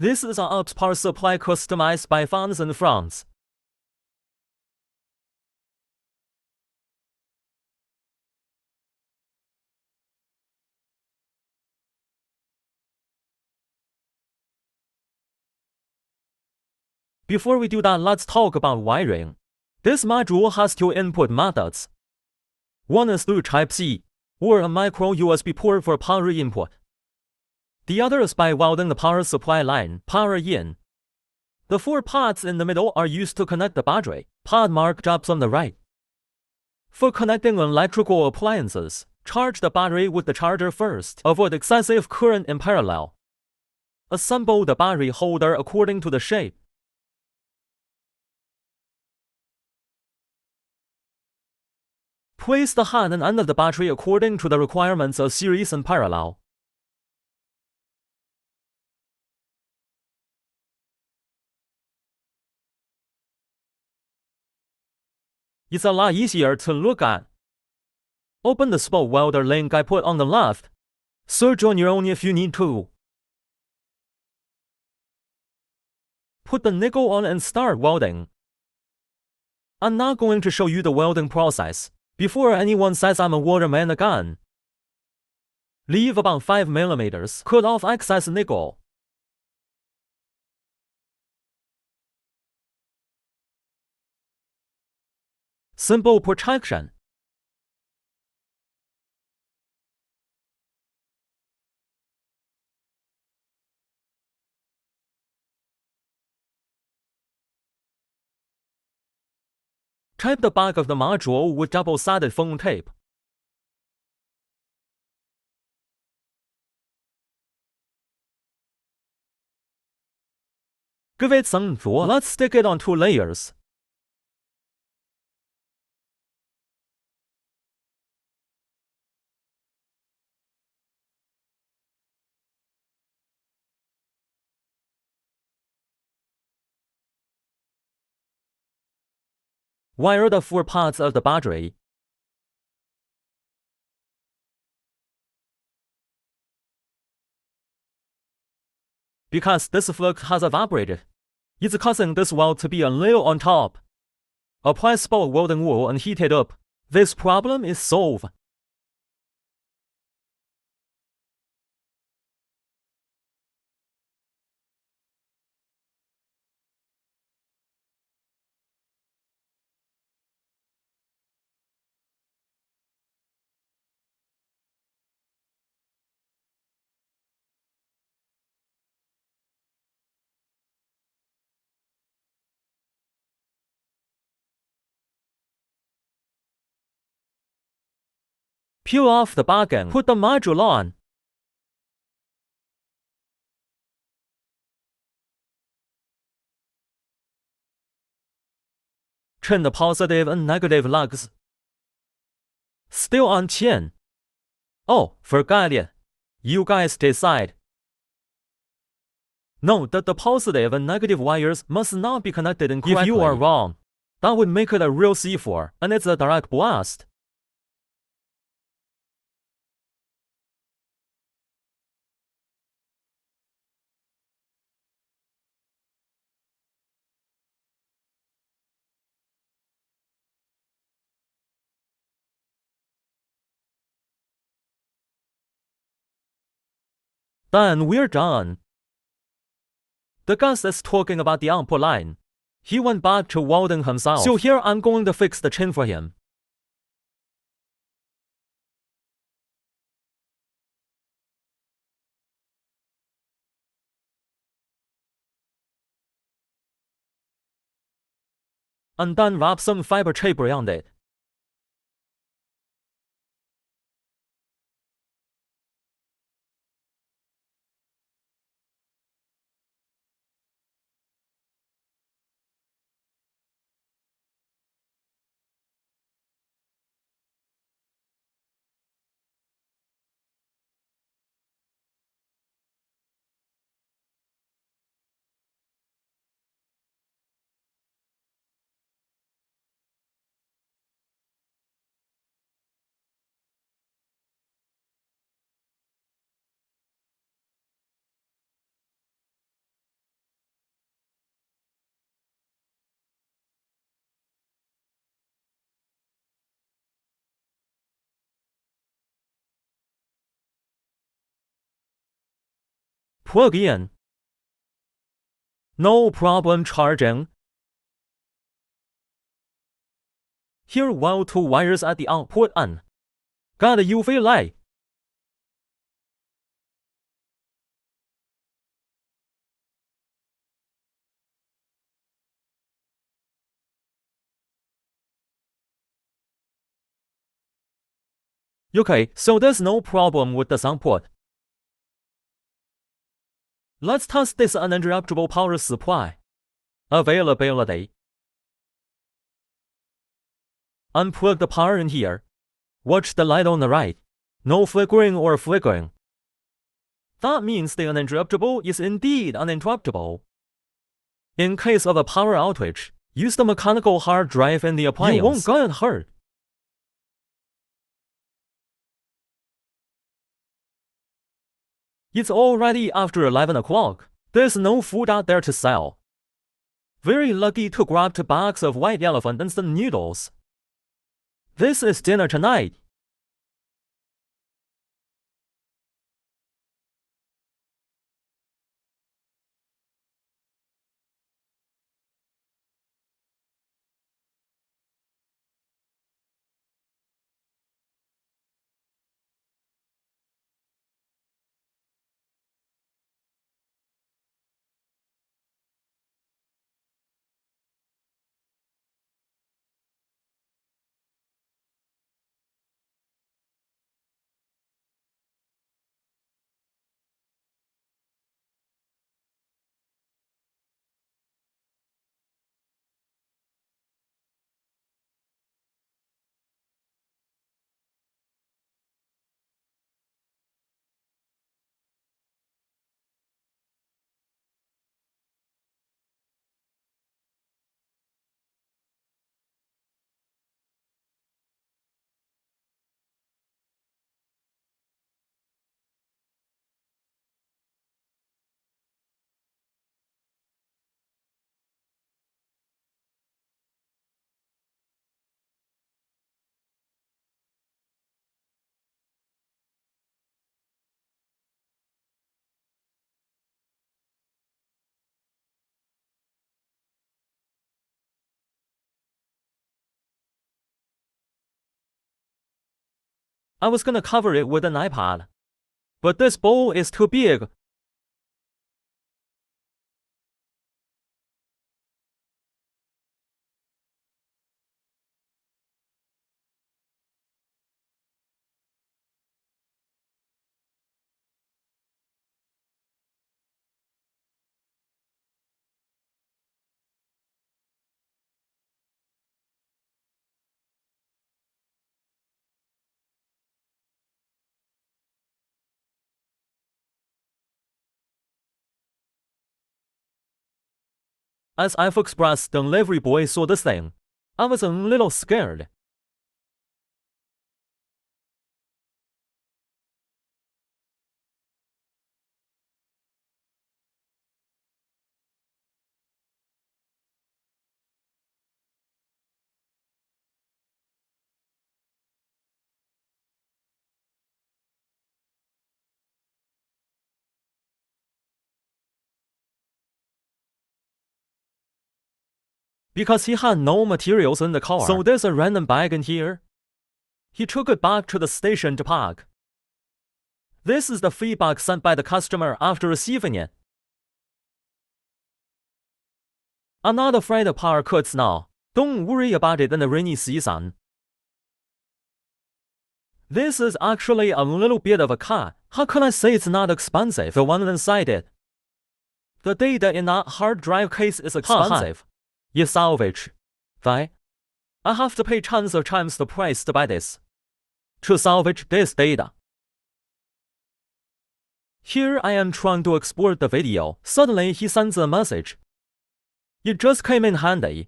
This is an UPS power supply customized by fans in France. Before we do that, let's talk about wiring. This module has two input methods. One is through Type-C, or a micro USB port for power input. The other is by welding the power supply line, power in. The 4 pods in the middle are used to connect the battery, pod marked up on the right. For connecting electrical appliances, charge the battery with the charger first. Avoid excessive current in parallel. Assemble the battery holder according to the shape. Place the head and end of the battery according to the requirements of series and parallel. It's a lot easier to look at. Open the spot welder link I put on the left. Search on your own if you need to. Put the nickel on and start welding. I'm not going to show you the welding process before anyone says I'm a waterman again. Leave about 5 mm, cut off excess nickel. Simple protection. Tape the back of the module with double-sided foam tape. Give it some thought. Let's stick it on 2 layers. Wire the 4 parts of the battery. Because this flux has evaporated, it's causing this weld to be a little on top. Apply spot welding wool and heat it up. This problem is solved. Peel off the backing. Put the module on. Turn the positive and negative lugs. Still on 10. Oh, forgot it. You guys decide. Note that the positive and negative wires must not be connected incorrectly. If you are wrong, that would make it a real C4, and it's a direct blast. Then we're done. The guy is talking about the output line. He went back to welding himself. So here I'm going to fix the chain for him. And then wrap some fiber tape around it. Plug in. No problem charging. Here while two wires at the output on. Got a UV light. Okay, so there's no problem with this output. Let's test this uninterruptible power supply. Availability. Unplug the power in here. Watch the light on the right. No flickering or flickering. That means the uninterruptible is indeed uninterruptible. In case of a power outage, use the mechanical hard drive in the appliance. You won't get hurt. It's already after 11 o'clock. There's no food out there to sell. Very lucky to grab 2 bags of white elephant instant noodles. This is dinner tonight. I was gonna cover it with an iPad. But this bowl is too big. As I've expressed, the delivery boy saw this thing. I was a little scared. Because he had no materials in the car. So there's a random bag in here. He took it back to the station to pack. This is the feedback sent by the customer after receiving it. I'm not afraid of power cuts now. Don't worry about it in the rainy season. This is actually a little bit of a cut. How can I say it's not expensive? The one inside it. The data in that hard drive case is expensive. You salvage. Why? I have to pay tons of times the price to buy this. To salvage this data. Here I am trying to export the video. Suddenly he sends a message. It just came in handy.